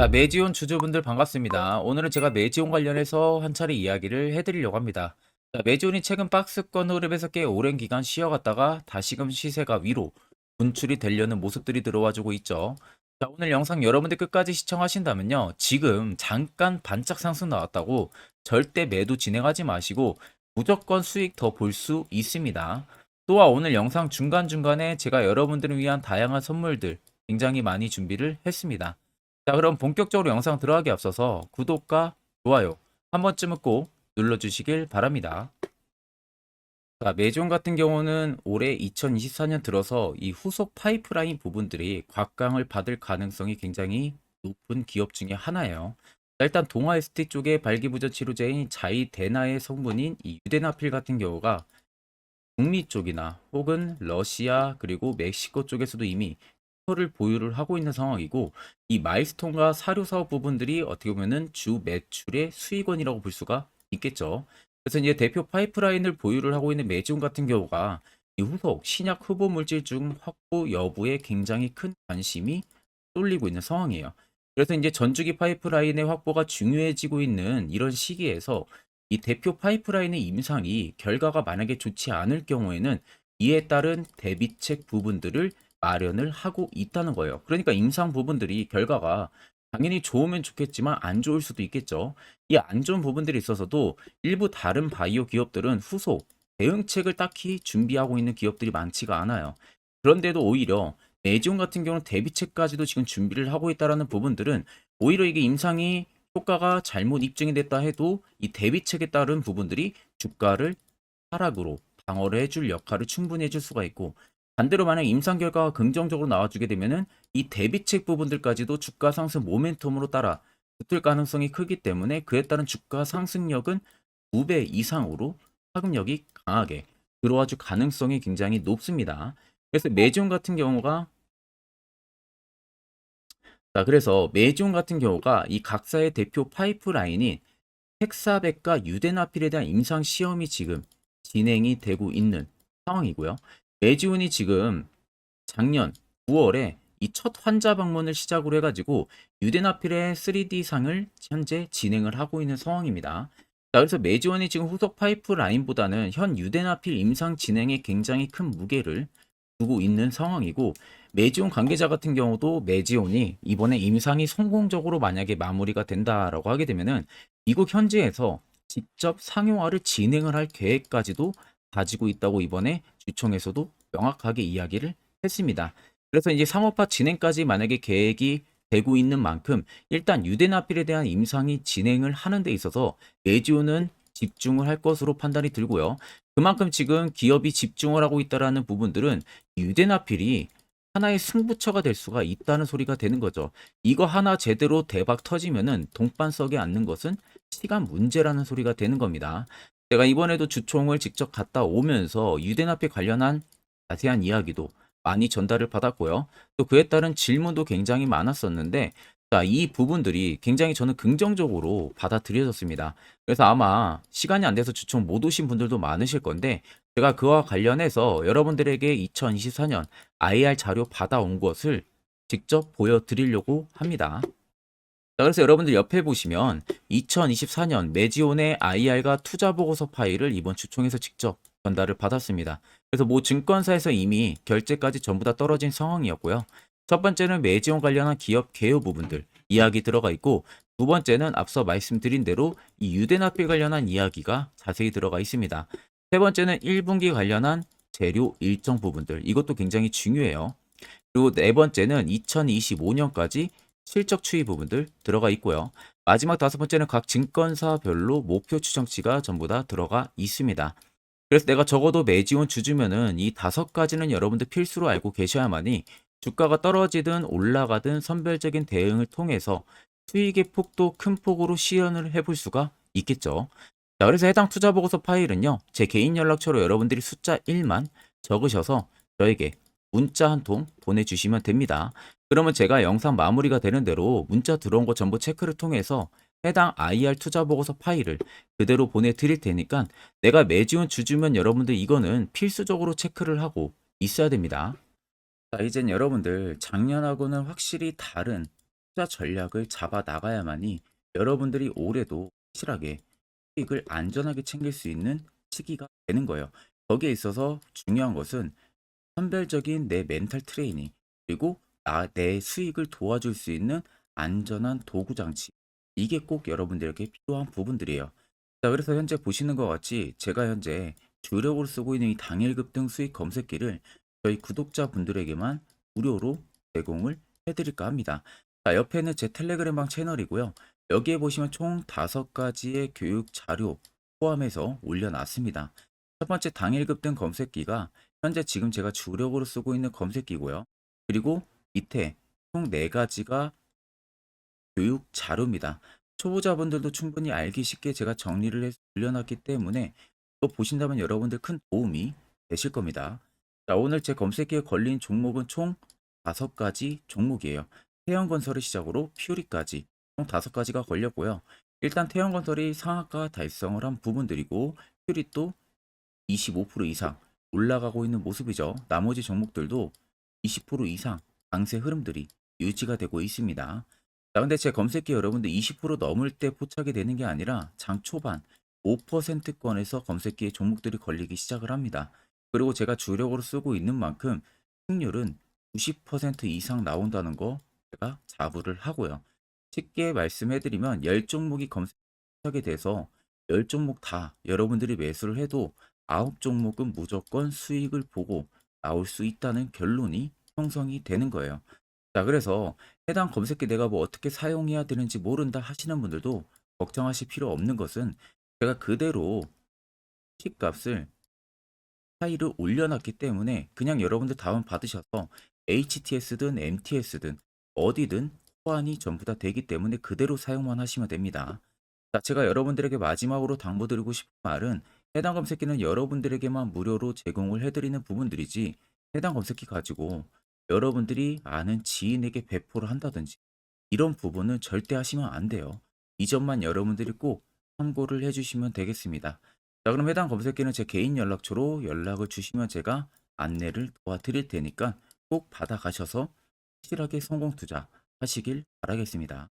자, 매지온 주주분들 반갑습니다. 오늘은 제가 매지온 관련해서 한 차례 이야기를 해드리려고 합니다. 자, 매지온이 최근 박스권 흐름에서 꽤 오랜 기간 쉬어갔다가 다시금 시세가 위로 분출이 되려는 모습들이 들어와주고 있죠. 자, 오늘 영상 여러분들 끝까지 시청하신다면요. 지금 잠깐 반짝 상승 나왔다고 절대 매도 진행하지 마시고 무조건 수익 더 볼 수 있습니다. 또한 오늘 영상 중간중간에 제가 여러분들을 위한 다양한 선물들 굉장히 많이 준비를 했습니다. 자, 그럼 본격적으로 영상 들어가기 앞서서 구독과 좋아요 한 번쯤은 꼭 눌러주시길 바랍니다. 자, 매종 같은 경우는 올해 2024년 들어서 이 후속 파이프라인 부분들이 곽강을 받을 가능성이 굉장히 높은 기업 중에 하나예요. 자, 일단 동아 ST 쪽의 발기부전 치료제인 자이데나의 성분인 이 유데나필 같은 경우가 북미 쪽이나 혹은 러시아 그리고 멕시코 쪽에서도 이미 를 보유를 하고 있는 상황이고, 이 마일스톤과 사료 사업 부분들이 어떻게 보면은 주 매출의 수익원이라고 볼 수가 있겠죠. 그래서 이제 대표 파이프라인을 보유를 하고 있는 매지움 같은 경우가 이 후속 신약 후보 물질 중 확보 여부에 굉장히 큰 관심이 쏠리고 있는 상황이에요. 그래서 이제 전주기 파이프라인의 확보가 중요해지고 있는 이런 시기에서 이 대표 파이프라인의 임상이 결과가 만약에 좋지 않을 경우에는 이에 따른 대비책 부분들을 마련을 하고 있다는 거예요. 그러니까 임상 부분들이 결과가 당연히 좋으면 좋겠지만 안 좋을 수도 있겠죠. 이 안 좋은 부분들이 있어서도 일부 다른 바이오 기업들은 후속 대응책을 딱히 준비하고 있는 기업들이 많지가 않아요. 그런데도 오히려 메지온 같은 경우는 대비책까지도 지금 준비를 하고 있다라는 부분들은 오히려 이게 임상이 효과가 잘못 입증이 됐다 해도 이 대비책에 따른 부분들이 주가를 하락으로 방어를 해줄 역할을 충분히 해줄 수가 있고, 반대로 만약 임상 결과가 긍정적으로 나와주게 되면은 이 대비책 부분들까지도 주가 상승 모멘텀으로 따라 붙을 가능성이 크기 때문에 그에 따른 주가 상승력은 2배 이상으로 파급력이 강하게 들어와 줄 가능성이 굉장히 높습니다. 그래서 매지온 같은 경우가 그래서 매지온 같은 경우가 이 각사의 대표 파이프라인인 헥사백과 유데나필에 대한 임상 시험이 지금 진행이 되고 있는 상황이고요. 매지온이 지금 작년 9월에 이 첫 환자 방문을 시작으로 해가지고 유데나필의 3D상을 현재 진행을 하고 있는 상황입니다. 자, 그래서 매지원이 지금 후속 파이프라인보다는 현 유데나필 임상 진행에 굉장히 큰 무게를 두고 있는 상황이고, 매지온 관계자 같은 경우도 매지온이 이번에 임상이 성공적으로 만약에 마무리가 된다라고 하게 되면은 미국 현지에서 직접 상용화를 진행을 할 계획까지도 가지고 있다고 이번에 주총에서도 명확하게 이야기를 했습니다. 그래서 이제 상업화 진행까지 만약에 계획이 되고 있는 만큼 일단 유데나필에 대한 임상이 진행을 하는 데 있어서 매지온은 집중을 할 것으로 판단이 들고요. 그만큼 지금 기업이 집중을 하고 있다라는 부분들은 유데나필이 하나의 승부처가 될 수가 있다는 소리가 되는 거죠. 이거 하나 제대로 대박 터지면은 동반석에 앉는 것은 시간 문제라는 소리가 되는 겁니다. 제가 이번에도 주총을 직접 갔다 오면서 유데나필 관련한 자세한 이야기도 많이 전달을 받았고요. 또 그에 따른 질문도 굉장히 많았었는데, 자, 이 부분들이 굉장히 저는 긍정적으로 받아들여졌습니다. 그래서 아마 시간이 안 돼서 주총 못 오신 분들도 많으실 건데, 제가 그와 관련해서 여러분들에게 2024년 IR 자료 받아온 것을 직접 보여드리려고 합니다. 자, 그래서 여러분들 옆에 보시면 2024년 매지온의 IR과 투자 보고서 파일을 이번 주총에서 직접 전달을 받았습니다. 그래서 모 증권사에서 이미 결제까지 전부 다 떨어진 상황이었고요. 첫 번째는 매지온 관련한 기업 개요 부분들 이야기 들어가 있고, 두 번째는 앞서 말씀드린 대로 이 유대납비 관련한 이야기가 자세히 들어가 있습니다. 세 번째는 1분기 관련한 재료 일정 부분들, 이것도 굉장히 중요해요. 그리고 네 번째는 2025년까지 실적 추이 부분들 들어가 있고요. 마지막 다섯 번째는 각 증권사별로 목표 추정치가 전부 다 들어가 있습니다. 그래서 내가 적어도 매지원 주주면은 이 다섯 가지는 여러분들 필수로 알고 계셔야만이 주가가 떨어지든 올라가든 선별적인 대응을 통해서 수익의 폭도 큰 폭으로 시연을 해볼 수가 있겠죠. 자, 그래서 해당 투자 보고서 파일은요, 제 개인 연락처로 여러분들이 숫자 1만 적으셔서 저에게 문자 한 통 보내주시면 됩니다. 그러면 제가 영상 마무리가 되는 대로 문자 들어온 거 전부 체크를 통해서 해당 IR 투자 보고서 파일을 그대로 보내드릴 테니까 내가 매지원 주주면 여러분들 이거는 필수적으로 체크를 하고 있어야 됩니다. 자, 이젠 여러분들 작년하고는 확실히 다른 투자 전략을 잡아 나가야만이 여러분들이 올해도 확실하게 수익을 안전하게 챙길 수 있는 시기가 되는 거예요. 거기에 있어서 중요한 것은 선별적인 내 멘탈 트레이닝, 그리고 내 수익을 도와줄 수 있는 안전한 도구 장치. 이게 꼭 여러분들에게 필요한 부분들이에요. 자, 그래서 현재 보시는 것 같이 제가 현재 주력으로 쓰고 있는 이 당일 급등 수익 검색기를 저희 구독자분들에게만 무료로 제공을 해드릴까 합니다. 자, 옆에는 제 텔레그램방 채널이고요. 여기에 보시면 총 5가지의 교육 자료 포함해서 올려놨습니다. 첫 번째 당일 급등 검색기가 현재 지금 제가 주력으로 쓰고 있는 검색기고요. 그리고 밑에 총 4가지가 교육 자료입니다. 초보자분들도 충분히 알기 쉽게 제가 정리를 해서 올려놨기 때문에 또 보신다면 여러분들 큰 도움이 되실 겁니다. 자, 오늘 제 검색기에 걸린 종목은 총 5가지 종목이에요. 태형건설을 시작으로 퓨리까지 총 5가지가 걸렸고요. 일단 태형건설이 상한가 달성을 한 부분들이고 퓨리 또 25% 이상 올라가고 있는 모습이죠. 나머지 종목들도 20% 이상 강세 흐름들이 유지가 되고 있습니다. 자, 근데 제 검색기 여러분들 20% 넘을 때 포착이 되는 게 아니라 장 초반 5%권에서 검색기에 종목들이 걸리기 시작을 합니다. 그리고 제가 주력으로 쓰고 있는 만큼 승률은 90% 이상 나온다는 거 제가 자부를 하고요. 쉽게 말씀해드리면 10종목이 검색하게 돼서 10종목 다 여러분들이 매수를 해도 9종목은 무조건 수익을 보고 나올 수 있다는 결론이 형성이 되는 거예요. 자, 그래서 해당 검색기 내가 뭐 어떻게 사용해야 되는지 모른다 하시는 분들도 걱정하실 필요 없는 것은 제가 그대로 수익값을 차이를 올려놨기 때문에 그냥 여러분들 다운 받으셔서 HTS든 MTS든 어디든 호환이 전부 다 되기 때문에 그대로 사용만 하시면 됩니다. 자, 제가 여러분들에게 마지막으로 당부드리고 싶은 말은 해당 검색기는 여러분들에게만 무료로 제공을 해드리는 부분들이지 해당 검색기 가지고 여러분들이 아는 지인에게 배포를 한다든지 이런 부분은 절대 하시면 안 돼요. 이 점만 여러분들이 꼭 참고를 해주시면 되겠습니다. 자, 그럼 해당 검색기는 제 개인 연락처로 연락을 주시면 제가 안내를 도와드릴 테니까 꼭 받아가셔서 확실하게 성공 투자 하시길 바라겠습니다.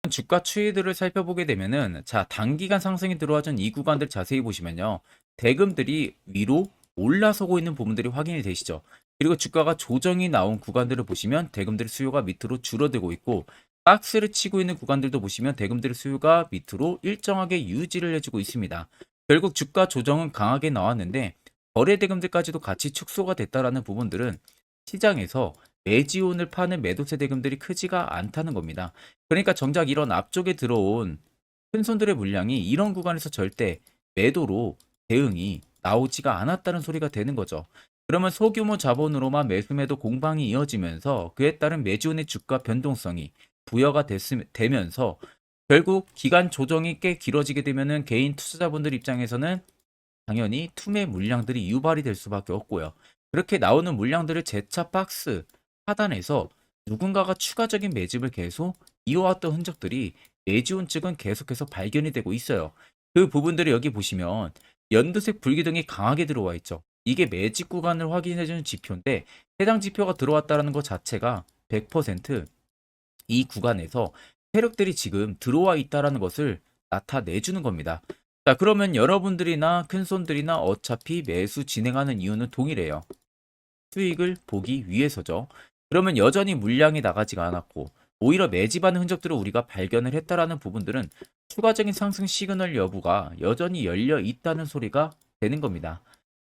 주가 추이들을 살펴보게 되면은 자, 단기간 상승이 들어와준 이 구간들 자세히 보시면요. 대금들이 위로 올라서고 있는 부분들이 확인이 되시죠. 그리고 주가가 조정이 나온 구간들을 보시면 대금들의 수요가 밑으로 줄어들고 있고 박스를 치고 있는 구간들도 보시면 대금들의 수요가 밑으로 일정하게 유지를 해주고 있습니다. 결국 주가 조정은 강하게 나왔는데 거래 대금들까지도 같이 축소가 됐다라는 부분들은 시장에서 매지온을 파는 매도세 대금들이 크지가 않다는 겁니다. 그러니까 정작 이런 앞쪽에 들어온 큰손들의 물량이 이런 구간에서 절대 매도로 대응이 나오지가 않았다는 소리가 되는 거죠. 그러면 소규모 자본으로만 매수매도 공방이 이어지면서 그에 따른 매지온의 주가 변동성이 부여가 되면서 결국 기간 조정이 꽤 길어지게 되면은 개인 투자자분들 입장에서는 당연히 투매 물량들이 유발이 될 수밖에 없고요. 그렇게 나오는 물량들을 재차 박스 하단에서 누군가가 추가적인 매집을 계속 이어왔던 흔적들이 매지온 측은 계속해서 발견이 되고 있어요. 그 부분들을 여기 보시면 연두색 불기둥이 강하게 들어와 있죠. 이게 매집 구간을 확인해주는 지표인데 해당 지표가 들어왔다는 것 자체가 100%이 구간에서 세력들이 지금 들어와 있다는 것을 나타내주는 겁니다. 자, 그러면 여러분들이나 큰손들이나 어차피 매수 진행하는 이유는 동일해요. 수익을 보기 위해서죠. 그러면 여전히 물량이 나가지가 않았고 오히려 매집하는 흔적들을 우리가 발견을 했다라는 부분들은 추가적인 상승 시그널 여부가 여전히 열려 있다는 소리가 되는 겁니다.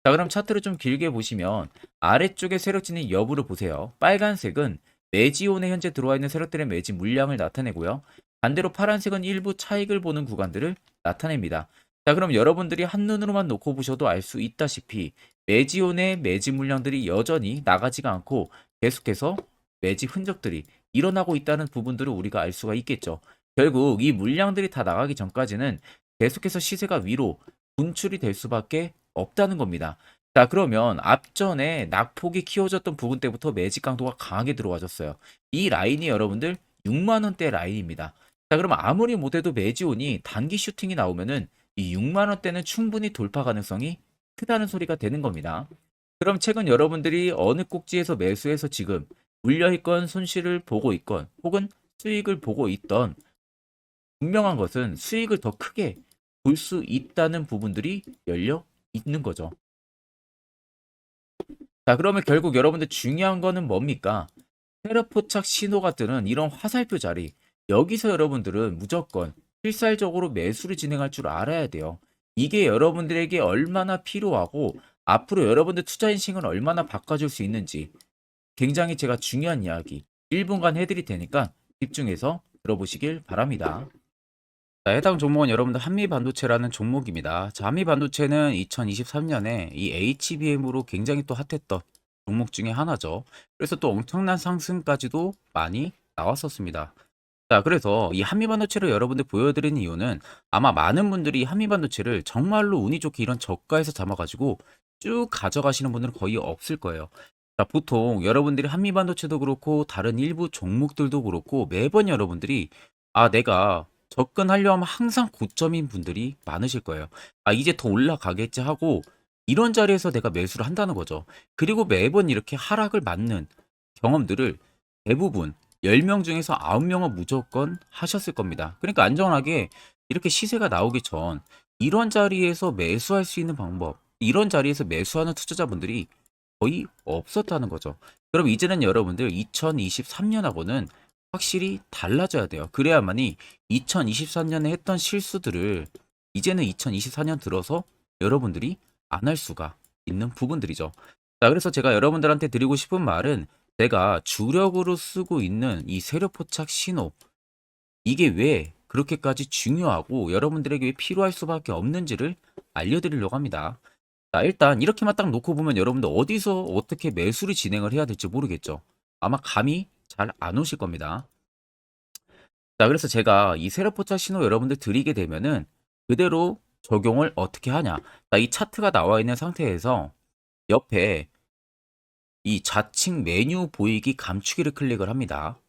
자, 그럼 차트를 좀 길게 보시면 아래쪽에 세력 진입 여부를 보세요. 빨간색은 매지온에 현재 들어와 있는 세력들의 매집 물량을 나타내고요. 반대로 파란색은 일부 차익을 보는 구간들을 나타냅니다. 자, 그럼 여러분들이 한눈으로만 놓고 보셔도 알 수 있다시피 매지온의 매집 물량들이 여전히 나가지가 않고 계속해서 매집 흔적들이 일어나고 있다는 부분들을 우리가 알 수가 있겠죠. 결국 이 물량들이 다 나가기 전까지는 계속해서 시세가 위로 분출이 될 수밖에 없다는 겁니다. 자, 그러면 앞전에 낙폭이 키워졌던 부분 때부터 매집 강도가 강하게 들어와줬어요. 이 라인이 여러분들 6만 원대 라인입니다. 자, 그럼 아무리 못해도 매지온이 단기 슈팅이 나오면은 이 6만 원대는 충분히 돌파 가능성이 크다는 소리가 되는 겁니다. 그럼 최근 여러분들이 어느 꼭지에서 매수해서 지금 물려있건 손실을 보고 있건 혹은 수익을 보고 있던, 분명한 것은 수익을 더 크게 볼 수 있다는 부분들이 열려 있는 거죠. 자, 그러면 결국 여러분들 중요한 거는 뭡니까? 세력 포착 신호가 뜨는 이런 화살표 자리. 여기서 여러분들은 무조건 필살적으로 매수를 진행할 줄 알아야 돼요. 이게 여러분들에게 얼마나 필요하고 앞으로 여러분들 투자 인식을 얼마나 바꿔줄 수 있는지 굉장히 제가 중요한 이야기 1분간 해드릴 테니까 집중해서 들어보시길 바랍니다. 자, 해당 종목은 여러분들 한미반도체라는 종목입니다. 자, 한미반도체는 2023년에 이 HBM으로 굉장히 또 핫했던 종목 중에 하나죠. 그래서 또 엄청난 상승까지도 많이 나왔었습니다. 자, 그래서 이 한미반도체를 여러분들 보여드리는 이유는 아마 많은 분들이 한미반도체를 정말로 운이 좋게 이런 저가에서 잡아가지고 쭉 가져가시는 분들은 거의 없을 거예요. 자, 보통 여러분들이 한미반도체도 그렇고 다른 일부 종목들도 그렇고 매번 여러분들이 내가 접근하려 하면 항상 고점인 분들이 많으실 거예요. 이제 더 올라가겠지 하고 이런 자리에서 내가 매수를 한다는 거죠. 그리고 매번 이렇게 하락을 맞는 경험들을 대부분 10명 중에서 9명은 무조건 하셨을 겁니다. 그러니까 안전하게 이렇게 시세가 나오기 전 이런 자리에서 매수할 수 있는 방법, 이런 자리에서 매수하는 투자자분들이 거의 없었다는 거죠. 그럼 이제는 여러분들 2023년하고는 확실히 달라져야 돼요. 그래야만이 2023년에 했던 실수들을 이제는 2024년 들어서 여러분들이 안 할 수가 있는 부분들이죠. 자, 그래서 제가 여러분들한테 드리고 싶은 말은 제가 주력으로 쓰고 있는 이 세력 포착 신호, 이게 왜 그렇게까지 중요하고 여러분들에게 왜 필요할 수밖에 없는지를 알려드리려고 합니다. 자, 일단 이렇게만 딱 놓고 보면 여러분들 어디서 어떻게 매수를 진행을 해야 될지 모르겠죠. 아마 감이 잘 안 오실 겁니다. 자, 그래서 제가 이 세력 포착 신호 여러분들 드리게 되면은 그대로 적용을 어떻게 하냐. 자, 이 차트가 나와 있는 상태에서 옆에 이 좌측 메뉴 보이기 감추기를 클릭을 합니다.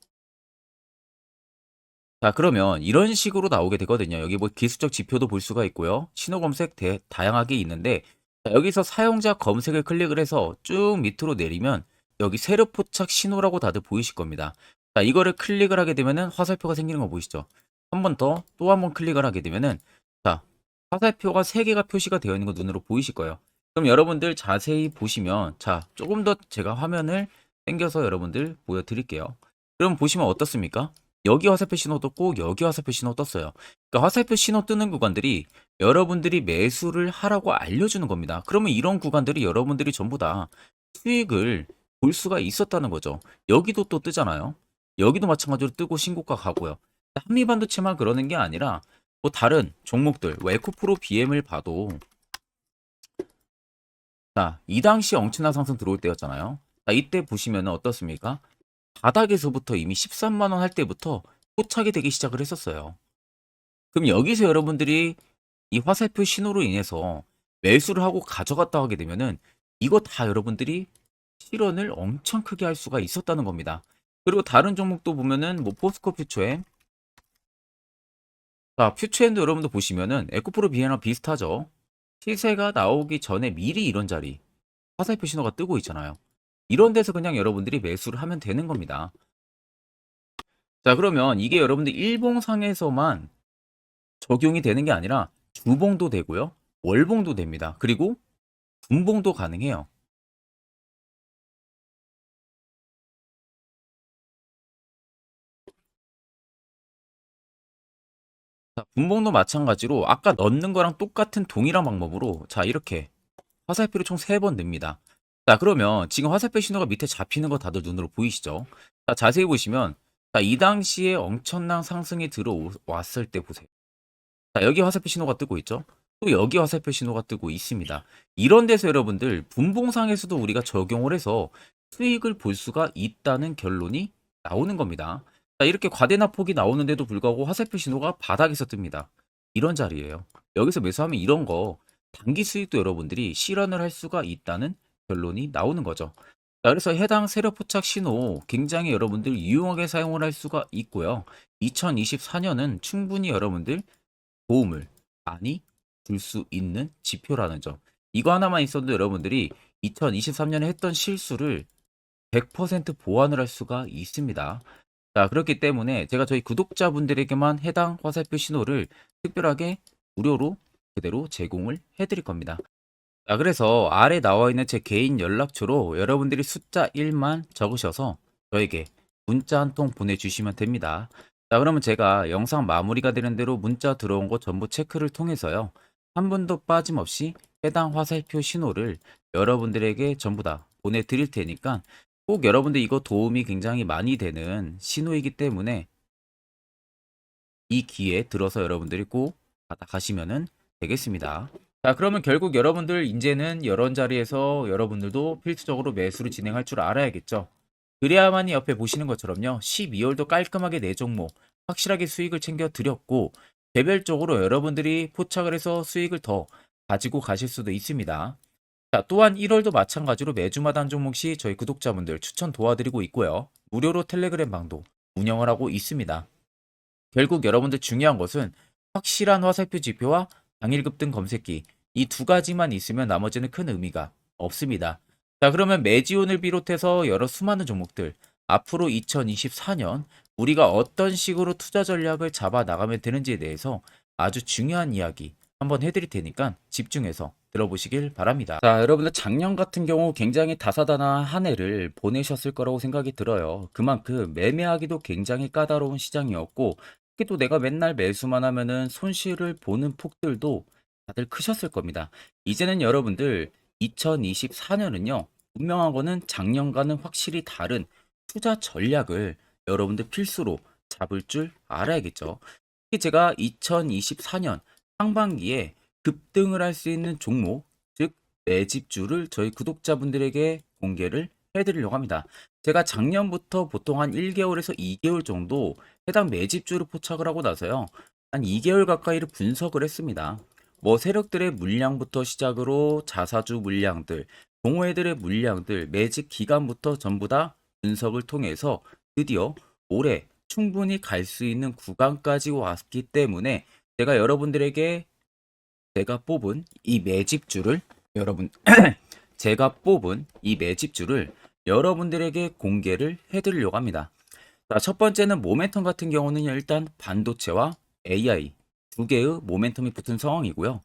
자, 그러면 이런 식으로 나오게 되거든요. 여기 뭐 기술적 지표도 볼 수가 있고요. 신호 검색 다양하게 있는데 자, 여기서 사용자 검색을 클릭을 해서 쭉 밑으로 내리면 여기 세력 포착 신호라고 다들 보이실 겁니다. 자, 이거를 클릭을 하게 되면은 화살표가 생기는 거 보이시죠? 한 번 더 또 한 번 클릭을 하게 되면은 자, 화살표가 3개가 표시가 되어 있는 거 눈으로 보이실 거예요. 그럼 여러분들 자세히 보시면 자, 조금 더 제가 화면을 당겨서 여러분들 보여드릴게요. 그럼 보시면 어떻습니까? 여기 화살표 신호 떴고 여기 화살표 신호 떴어요. 그러니까 화살표 신호 뜨는 구간들이 여러분들이 매수를 하라고 알려주는 겁니다. 그러면 이런 구간들이 여러분들이 전부 다 수익을 볼 수가 있었다는 거죠. 여기도 또 뜨잖아요. 여기도 마찬가지로 뜨고 신고가 가고요. 한미반도체만 그러는 게 아니라 뭐 다른 종목들, 뭐 에코프로 BM을 봐도 자, 이 당시 엄청난 상승 들어올 때였잖아요. 자, 이때 보시면 어떻습니까? 바닥에서부터 이미 13만 원 할 때부터 포착이 되기 시작을 했었어요. 그럼 여기서 여러분들이 이 화살표 신호로 인해서 매수를 하고 가져갔다 하게 되면은 이거 다 여러분들이 실현을 엄청 크게 할 수가 있었다는 겁니다. 그리고 다른 종목도 보면은 뭐 포스코 퓨처엠, 자, 퓨처엠도 여러분들 보시면은 에코프로 비에나 비슷하죠. 시세가 나오기 전에 미리 이런 자리 화살표 신호가 뜨고 있잖아요. 이런 데서 그냥 여러분들이 매수를 하면 되는 겁니다. 자, 그러면 이게 여러분들 일봉상에서만 적용이 되는 게 아니라 주봉도 되고요. 월봉도 됩니다. 그리고 분봉도 가능해요. 자, 분봉도 마찬가지로 아까 넣는 거랑 똑같은 동일한 방법으로 자, 이렇게 화살표를 총 3번 냅니다. 자, 그러면 지금 화살표 신호가 밑에 잡히는 거 다들 눈으로 보이시죠? 자, 자세히 보시면 자, 이 당시에 엄청난 상승이 들어왔을 때 보세요. 자, 여기 화살표 신호가 뜨고 있죠? 또 여기 화살표 신호가 뜨고 있습니다. 이런 데서 여러분들 분봉상에서도 우리가 적용을 해서 수익을 볼 수가 있다는 결론이 나오는 겁니다. 자, 이렇게 과대납폭이 나오는데도 불구하고 화살표 신호가 바닥에서 뜹니다. 이런 자리예요. 여기서 매수하면 이런 거 단기 수익도 여러분들이 실현을 할 수가 있다는 결론이 나오는 거죠. 자, 그래서 해당 세력 포착 신호 굉장히 여러분들 유용하게 사용을 할 수가 있고요. 2024년은 충분히 여러분들 도움을 많이 줄 수 있는 지표라는 점. 이거 하나만 있어도 여러분들이 2023년에 했던 실수를 100% 보완을 할 수가 있습니다. 자, 그렇기 때문에 제가 저희 구독자분들에게만 해당 화살표 신호를 특별하게 무료로 그대로 제공을 해드릴 겁니다. 자, 그래서 아래 나와 있는 제 개인 연락처로 여러분들이 숫자 1만 적으셔서 저에게 문자 한 통 보내주시면 됩니다. 자, 그러면 제가 영상 마무리가 되는 대로 문자 들어온 거 전부 체크를 통해서요. 한 분도 빠짐없이 해당 화살표 신호를 여러분들에게 전부 다 보내드릴 테니까 꼭 여러분들 이거 도움이 굉장히 많이 되는 신호이기 때문에 이 기회에 들어서 여러분들이 꼭 받아가시면 되겠습니다. 자, 그러면 결국 여러분들 이제는 이런 자리에서 여러분들도 필수적으로 매수를 진행할 줄 알아야겠죠. 그래야만이 옆에 보시는 것처럼요. 12월도 깔끔하게 네 종목 확실하게 수익을 챙겨 드렸고 개별적으로 여러분들이 포착을 해서 수익을 더 가지고 가실 수도 있습니다. 자, 또한 1월도 마찬가지로 매주마다 한 종목씩 저희 구독자분들 추천 도와드리고 있고요. 무료로 텔레그램 방도 운영을 하고 있습니다. 결국 여러분들 중요한 것은 확실한 화살표 지표와 당일 급등 검색기 이 두 가지만 있으면 나머지는 큰 의미가 없습니다. 자, 그러면 매지온을 비롯해서 여러 수많은 종목들 앞으로 2024년 우리가 어떤 식으로 투자 전략을 잡아 나가면 되는지에 대해서 아주 중요한 이야기 한번 해드릴 테니까 집중해서 들어보시길 바랍니다. 자, 여러분들 작년 같은 경우 굉장히 다사다난한 한 해를 보내셨을 거라고 생각이 들어요. 그만큼 매매하기도 굉장히 까다로운 시장이었고 특히 또 내가 맨날 매수만 하면은 손실을 보는 폭들도 다들 크셨을 겁니다. 이제는 여러분들 2024년은요, 분명한 거는 작년과는 확실히 다른 투자 전략을 여러분들 필수로 잡을 줄 알아야겠죠. 특히 제가 2024년 상반기에 급등을 할 수 있는 종목, 즉 매집주를 저희 구독자분들에게 공개를 해드리려고 합니다. 제가 작년부터 보통 한 1개월에서 2개월 정도 해당 매집주를 포착을 하고 나서요. 한 2개월 가까이를 분석을 했습니다. 뭐 세력들의 물량부터 시작으로 자사주 물량들, 동호회들의 물량들, 매집 기간부터 전부 다 분석을 통해서 드디어 올해 충분히 갈 수 있는 구간까지 왔기 때문에 제가 여러분들에게 제가 뽑은 이 매집주를 여러분 제가 뽑은 이 매집주를 여러분들에게 공개를 해드리려고 합니다. 자, 첫 번째는 모멘텀 같은 경우는 일단 반도체와 AI 두 개의 모멘텀이 붙은 상황이고요.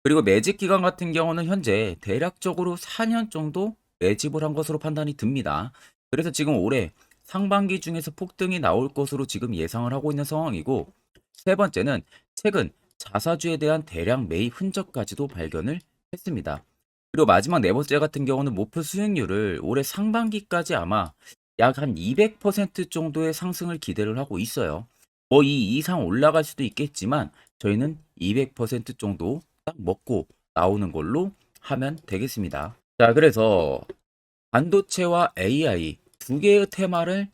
그리고 매집 기간 같은 경우는 현재 대략적으로 4년 정도 매집을 한 것으로 판단이 듭니다. 그래서 지금 올해 상반기 중에서 폭등이 나올 것으로 지금 예상을 하고 있는 상황이고, 세 번째는 최근 자사주에 대한 대량 매입 흔적까지도 발견을 했습니다. 그리고 마지막 네 번째 같은 경우는 목표 수익률을 올해 상반기까지 아마 약 한 200% 정도의 상승을 기대를 하고 있어요. 뭐 이 이상 올라갈 수도 있겠지만 저희는 200% 정도 딱 먹고 나오는 걸로 하면 되겠습니다. 자, 그래서 반도체와 AI 두 개의 테마를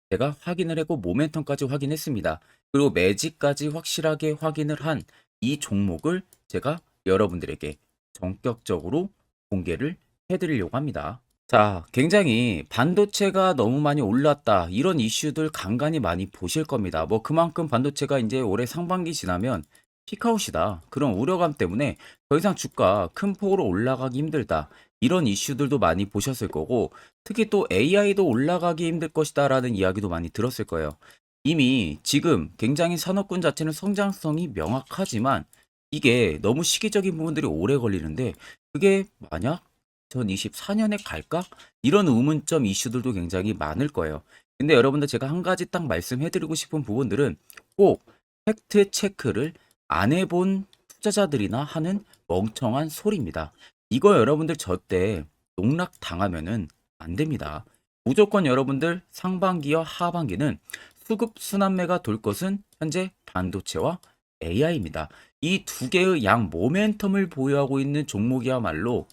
제가 확인을 했고 모멘텀까지 확인했습니다. 그리고 매직까지 확실하게 확인을 한 이 종목을 제가 여러분들에게 전격적으로 공개를 해드리려고 합니다. 자, 굉장히 반도체가 너무 많이 올랐다. 이런 이슈들 간간히 많이 보실 겁니다. 뭐 그만큼 반도체가 이제 올해 상반기 지나면 피크아웃이다. 그런 우려감 때문에 더 이상 주가 큰 폭으로 올라가기 힘들다. 이런 이슈들도 많이 보셨을 거고, 특히 또 AI도 올라가기 힘들 것이다라는 이야기도 많이 들었을 거예요. 이미 지금 굉장히 산업군 자체는 성장성이 명확하지만 이게 너무 시기적인 부분들이 오래 걸리는데 그게 만약 2024년에 갈까? 이런 의문점 이슈들도 굉장히 많을 거예요. 근데 여러분들 제가 한 가지 딱 말씀해드리고 싶은 부분들은 꼭 팩트 체크를 안 해본 투자자들이나 하는 멍청한 소리입니다. 이거 여러분들 저때 농락 당하면은 안 됩니다. 무조건 여러분들 상반기와 하반기는 수급 순환매가 돌 것은 현재 반도체와 AI입니다. 이 두 개의 양 모멘텀을 보유하고 있는 종목이야말로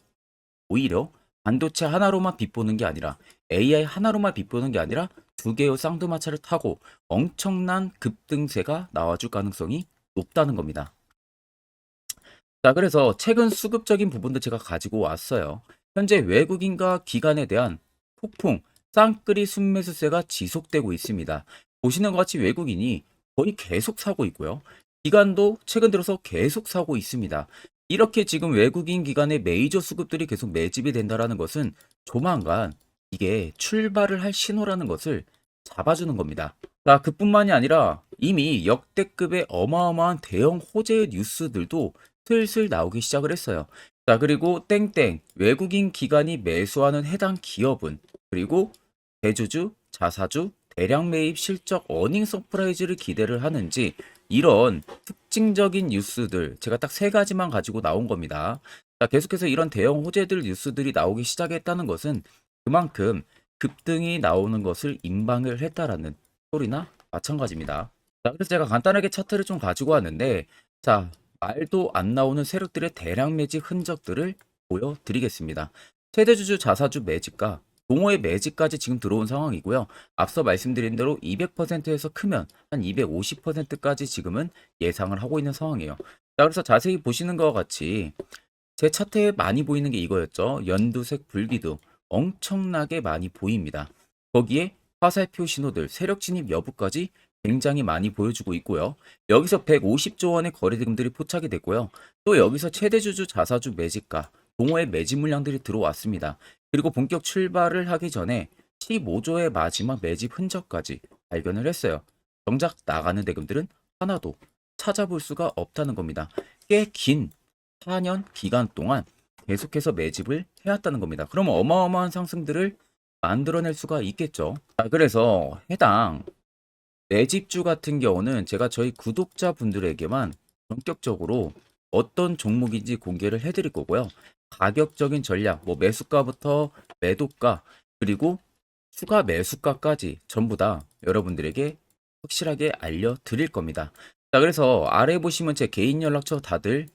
오히려 반도체 하나로만 빗보는 게 아니라 AI 하나로만 빗보는 게 아니라 두 개의 쌍두마차를 타고 엄청난 급등세가 나와줄 가능성이 높다는 겁니다. 자, 그래서 최근 수급적인 부분도 제가 가지고 왔어요. 현재 외국인과 기관에 대한 폭풍 쌍끌이 순매수세가 지속되고 있습니다. 보시는 것 같이 외국인이 거의 계속 사고 있고요. 기관도 최근 들어서 계속 사고 있습니다. 이렇게 지금 외국인 기관의 메이저 수급들이 계속 매집이 된다라는 것은 조만간 이게 출발을 할 신호라는 것을 잡아주는 겁니다. 자, 그뿐만이 아니라 이미 역대급의 어마어마한 대형 호재 뉴스들도 슬슬 나오기 시작을 했어요. 자, 그리고 땡땡 외국인 기관이 매수하는 해당 기업은 그리고 대주주, 자사주, 대량 매입 실적 어닝 서프라이즈를 기대를 하는지 이런 특징적인 뉴스들 제가 딱 세 가지만 가지고 나온 겁니다. 자, 계속해서 이런 대형 호재들 뉴스들이 나오기 시작했다는 것은 그만큼 급등이 나오는 것을 임방을 했다라는 소리나 마찬가지입니다. 자, 그래서 제가 간단하게 차트를 좀 가지고 왔는데, 자, 말도 안 나오는 세력들의 대량 매집 흔적들을 보여드리겠습니다. 최대주주 자사주 매집과 동호회 매집까지 지금 들어온 상황이고요. 앞서 말씀드린 대로 200%에서 크면 한 250%까지 지금은 예상을 하고 있는 상황이에요. 자, 그래서 자세히 보시는 것과 같이 제 차트에 많이 보이는 게 이거였죠. 연두색 불기둥 엄청나게 많이 보입니다. 거기에 화살표 신호들, 세력 진입 여부까지 굉장히 많이 보여주고 있고요. 여기서 150조 원의 거래대금들이 포착이 됐고요. 또 여기서 최대주주 자사주 매집가, 동호회 매집 물량들이 들어왔습니다. 그리고 본격 출발을 하기 전에 15조의 마지막 매집 흔적까지 발견을 했어요. 정작 나가는 대금들은 하나도 찾아볼 수가 없다는 겁니다. 꽤 긴 4년 기간 동안 계속해서 매집을 해왔다는 겁니다. 그럼 어마어마한 상승들을 만들어낼 수가 있겠죠. 자, 그래서 해당 매집주 같은 경우는 제가 저희 구독자분들에게만 본격적으로 어떤 종목인지 공개를 해드릴 거고요. 가격적인 전략, 뭐 매수가부터 매도가, 그리고 추가 매수가까지 전부 다 여러분들에게 확실하게 알려드릴 겁니다. 자, 그래서 아래 보시면 제 개인 연락처 다들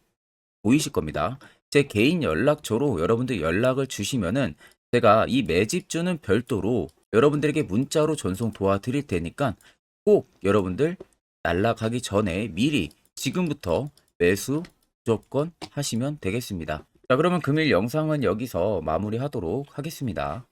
보이실 겁니다. 제 개인 연락처로 여러분들 연락을 주시면은 제가 이 매집주는 별도로 여러분들에게 문자로 전송 도와드릴 테니까 꼭 여러분들 날라가기 전에 미리 지금부터 매수 무조건 하시면 되겠습니다. 자, 그러면 금일 영상은 여기서 마무리하도록 하겠습니다.